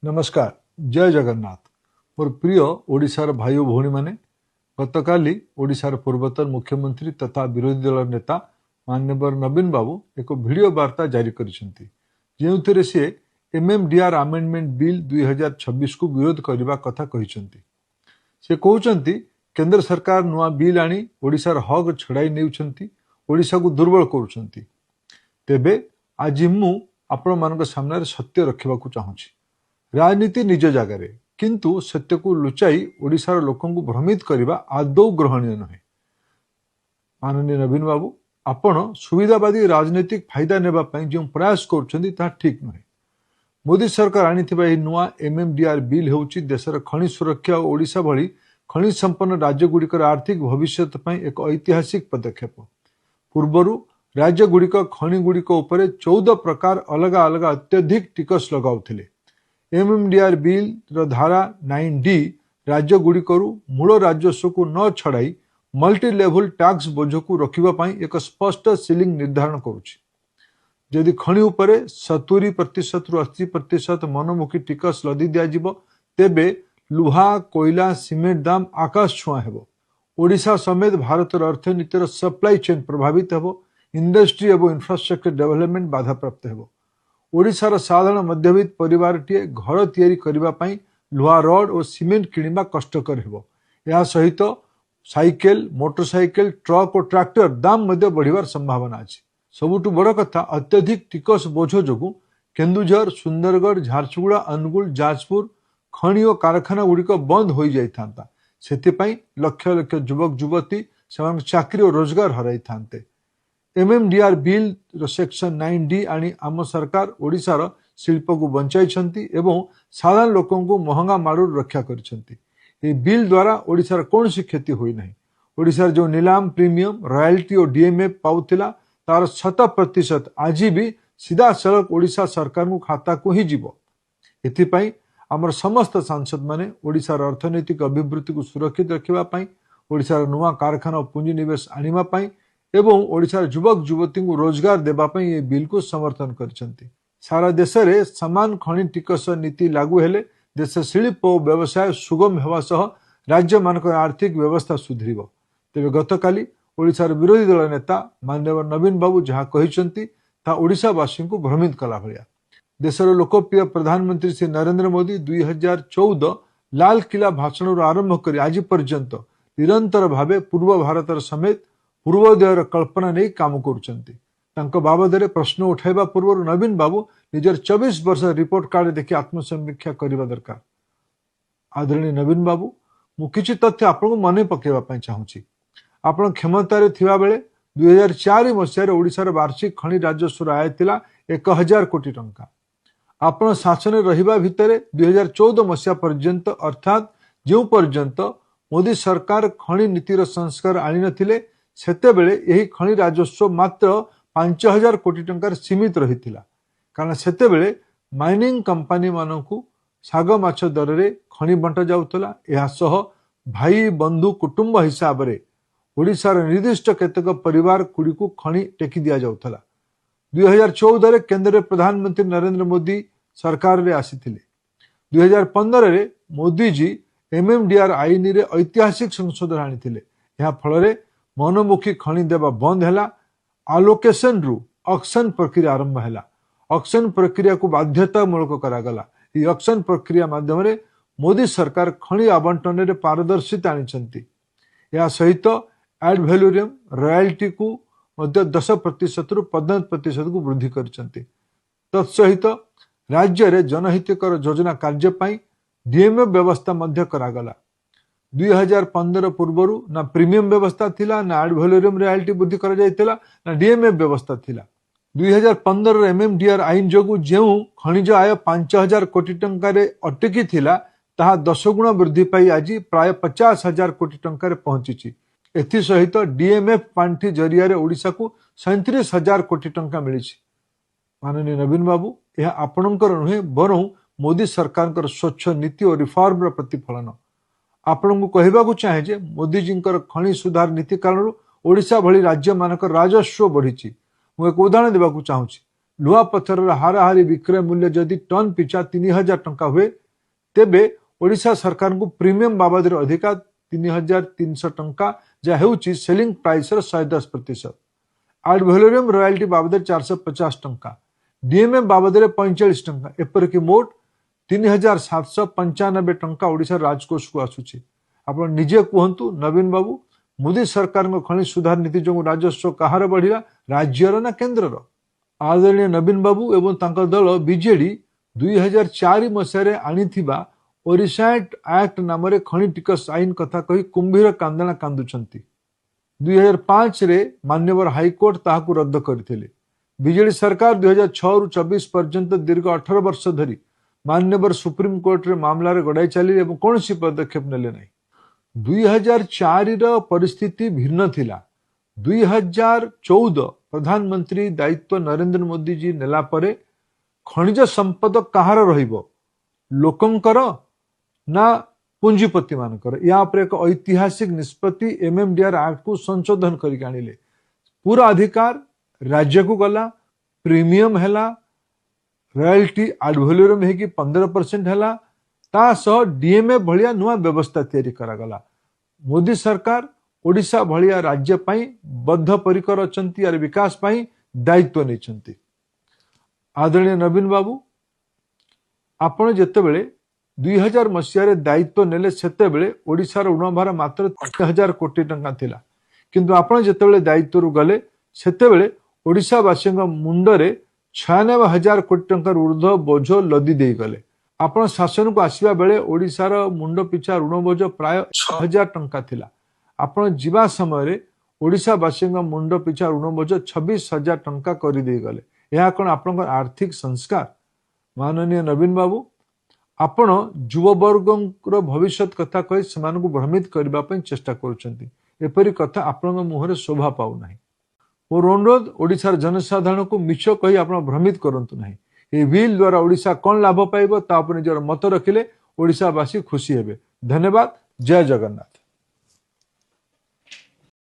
नमस्कार जय जगन्नाथ मोर प्रिय ओडिशार भाई और भौणी माने गतकाली ओडिशार पूर्वतन मुख्यमंत्री तथा विरोधी दल नेता माननीय नवीन बाबू एक वीडियो वार्ता जारी करिसेंती जेउथिरे से एमएमडीआर अमेंडमेंट बिल 2026 को विरोध करने कथा कहिसेंती। से कहउचंती केंद्र सरकार नुआ बिल आनी ओडिशार हक छड़ाई नेउछंती, ओडिशा को दुर्बल करूछंती। तेबे आज मु आपण मानक सामने सत्य रखिबाकू चाहूची। राजनीति निज जगार किंतु सत्य को लुचाई ओडिशार लोकंकु भ्रमित करने आदौ ग्रहणीय नहे। माननीय नवीन बाबू आपण सुविधावादी राजनीतिक फायदा नेबा जो प्रयास कर ठीक नुहे। मोदी सरकार आनी नुआ एमएमडीआर बिल होउची देशर खनि सुरक्षा और ओडिशा भली खनि संपन्न राज्यगुड़िकर आर्थिक भविष्य एक ऐतिहासिक पदक्षेप। पूर्वरु राज्यगुड़िक खनि गुड़िक उपरे 14 प्रकार अलग अलग अत्यधिक टिकस लगाउथिले। एमएमडीआर बिल धारा 9D राज्यगुड़िकरू मूल राजस्व को न छड़ाई मल्टी लेवल टैक्स बोझ को रखा एक स्पष्ट सीलिंग निर्धारण करुछि। यदि खनि उपरे 70% रु 80% मनमुखी टिकस लदी दिया तेबे लुहा कोयला सीमेंट दाम आकाश छुआ हेबो। ओडिशा समेत भारत अर्थनीतिर सप्लाई चेन प्रभावित हेबो। इंडस्ट्री एवं इंफ्रास्ट्रक्चर डेवलपमेंट बाधा प्राप्त हेबो। ओडिशार साधारण मध्यवित्त परिवार टीए घर तैयारी करबा पई लुहा रड और सीमेंट किनिबा कष्टकर हेबो। या सहित साइकेल मोटरसाइकेल ट्रक और ट्रैक्टर दाम मध्य बढ़िवार संभावना अछि। सबुठु बड़ कथा अत्यधिक टिकस बोझ जोगु केन्दुझर सुंदरगढ़ झारसुगुड़ा अनुगुल जाजपुर खनि और कारखाना गुड़िक बंद हो जाता। सेथिपाई लक्ष लक्ष युवक युवती से चाकरी और रोजगार हराई थांते। एमएमडीआर बिल सेक्शन 9D आनी आम सरकार ओडिशार शिल्प को बंचाई एवं साधारण लोकों को महंगा माड़ू रक्षा कर बिल द्वारा ओडिशार कौन सी क्षति हुई नहीं। ओडिशार जो नीलाम प्रीमियम रॉयल्टी और डीएमएफ पाउथिला तार 100% आज भी सीधा सड़क ओडिशा सरकार को खाता को ही जीव। एथिपाई आमर समस्त सांसद माने ओडिशार अर्थनैतिक अभिवृद्धि को सुरक्षित रखिबा ओडिशार नुआ कारखाना और पुंजीनिवेश आनिबा एवं ओडिशार युवक युवती को रोजगार देवाई ये बिल को समर्थन करछंती। सारा देश में समान खनि टिकस नीति लागू हेले देश शिल्प और व्यवसाय सुगम होगा सह राज्य मानक आर्थिक व्यवस्था सुधरिब। तेबे गतकाली ओडिशार विरोधी दल नेता माननीय नवीन बाबू जहाँ कहिसंती ता ओडिशावासी को भ्रमित कला भलिया। देशर लोकप्रिय प्रधानमंत्री श्री नरेंद्र मोदी 2014 लाल किला भाषण आरंभ कर आज पर्यंत निरंतर भावे पूर्व भारतर समेत पूर्वोदयर कल्पना नहीं काम कर बाबद प्रश्न उठाइबा पूर्व नवीन बाबू निजर 24 वर्ष रिपोर्ट कार्ड देखि आत्मसमीक्षा करने दरकार। आदरणीय नवीन बाबू मु किछि तथ्य आपको मन पकेबा चाहूँगी। आपण क्षमतार थिबा बेले 2004 मसीह ओडिशार वार्षिक खनि राजस्व आय थिला 1000 कोटी टंका। आपण शासन रहिबा भितरे 2014 मसीहा पर्यंत अर्थात जो पर्यंत मोदी सरकार खनि नीतिर संस्कार आनी नथिले सेतेबेले यही खनि राजस्व मात्र 5000 कोटी टंकार सीमित रही कारण सेतेबेले माइनिंग कंपनी मानकु साग माछ दर रे खनि बंटा जाउतला। एहा सह भाई बंधु कुटुंब हिसाब रे ओडिशार निर्दिष्ट केतक परिवार गुड़ी को खनि टेकी दिया जाउतला। 2014 रे केंद्र प्रधानमंत्री नरेंद्र मोदी सरकार रे आसीथिले। 2015 रे मोदी जी एमएमडीआर आईन रे ऐतिहासिक संशोधन आनीथिले। यह फल रे मनमुखी खनि देवा बंद हैला। आलोकेशन रु ऑक्शन प्रक्रिया आरंभ हैला। ऑक्शन प्रक्रिया को बाध्यतामूलक करागला। ये ऑक्शन प्रक्रिया माध्यम रे मोदी सरकार खनि आवंटन रे पारदर्शिता आनिछंती। या सहित एड वैल्यूरियम रॉयल्टी को मध्य 10% रु 15% को वृद्धि करछंती। तत्सहित राज्य रे जनहितकर योजना कार्य पाई डीएमएफ व्यवस्था मध्य करागला। 2015 पूर्वरु ना प्रीमियम व्यवस्था थिला ना एड वैल्यूरियम रॉयल्टी वृद्धि करा जायतिला ना डीएमएफ व्यवस्था थिला। 2015 एमएमडीआर आईन जोगु जेउ खनिज आय 5000 कोटी टंका रे अटकी थिला ताहा 10 गुण वृद्धि पाई आज प्राय 50,000 कोटी टंका रे पहुंची। एथि सहित डीएमएफ पांठी जरिया रे ओडिशा को 37,000 कोटी टंका मिली। माननीय नवीन बाबू यह आपणकर नुहे बरं मोदी सरकार स्वच्छ नीति और रिफॉर्म प्रतिफलन। आपण को कहबाकू चाहे जे मोदी जी खनि सुधार नीति कारण ओडिशा भली राज्य मानक राजस्व बढ़ी। मु एक उदाहरण देबाकू चाहूँगी। लुहा पत्थर हाराहारी विक्रय मूल्य जदि टन पिछा 3000 टंका हुए तेबे ओडिशा सरकार को प्रीमियम बाबद अधिका 3300 टंका जहाँ हेउची सेलिंग प्राइस 110%। आड भैलोरियम रॉयल्टी बाबद 450 टंका, डीएमए बाबद 45 टंका, एपरिक मोट 3795 टंका ओडिशा राजकोष को आसुची। आपण निजे कहतु नवीन बाबू, मोदी सरकार खनि सुधार नीति जो राजस्व कहार बढ़िला, राज्यर ना केन्द्रर? आदरणीय नवीन बाबू एवं तांकर दल बीजेडी 2004 मसीह आनिथिबा ओडिशा एक्ट नाम खनि टिकस आईन कथा कही कुंभीर कांदना कांदुचंती। 2005 रे मान्यवर हाईकोर्ट ताहाकु रद्द करथिले। बीजेडी सरकार 2006 रु 24 पर्यंत दीर्घ 18 वर्ष धरी मान्यवर सुप्रीम कोर्ट रे मामला गड़ाई चली एवं कौन पदक्षेप नेले नहीं। 2004 परिस्थिति भिन्न थिला। 2014 प्रधानमंत्री दायित्व नरेंद्र मोदी जी नेला परे खनिज संपद कहार रहिबो, लोकंकर ना पुंजीपति मानकर? या पर एक ऐतिहासिक निष्पत्ति एमएमडीआर एक्ट को संशोधन करके आनिले। पूरा अधिकार राज्य को गला, प्रीमियम हैला, रॉयल्टी आड वैल्यूम है कि 15% हैला, ता सह डीएमए भलिया नुआ व्यवस्था तैयारी करागला। मोदी सरकार ओडिशा भलिया राज्य पाई बद्धपरिकर अछंती और विकास पाई दायित्व नेछंती। आदरणीय नवीन बाबू, आपण जेतेबेले 2000 मसीह दायित्व नेले सेतेबेले ओडिशार ऋणभार मात्र 3000 कोटी टंका थिला, किंतु आपण जेतेबेले दायित्व रु गले सेतेबेले ओडिशावासी मुंडरे 96,000 कोटी टंकार ऊर्ध्व बोझ लदी देई गले। आपण शासन को आसीबा बेले ओडिशार मुंड पिछा ऋण बोझ प्राय 6000 टंका थिला। आपण जीवा समय ओडिशावासी मुंड पिछा ऋण बोझ 26,000 टंका कर दे गले। यह कौन आपण आर्थिक संस्कार? माननीय नवीन बाबू, आपण युववर्ग भविष्य कथा कही से भ्रमित करने चेष्टा करुछंती। एपरी कथा आपण मुहरे शोभा पाऊ नाही। मोर अनुरोध, ओडिशार जनसाधारण को मिछ कही आप भ्रमित करंतु नाही। ये बिल द्वारा ओडिशा कौन लाभ पाइबो ता निजर मत रखिले ओडिशावासी खुशी हेबे। धन्यवाद। जय जगन्नाथ।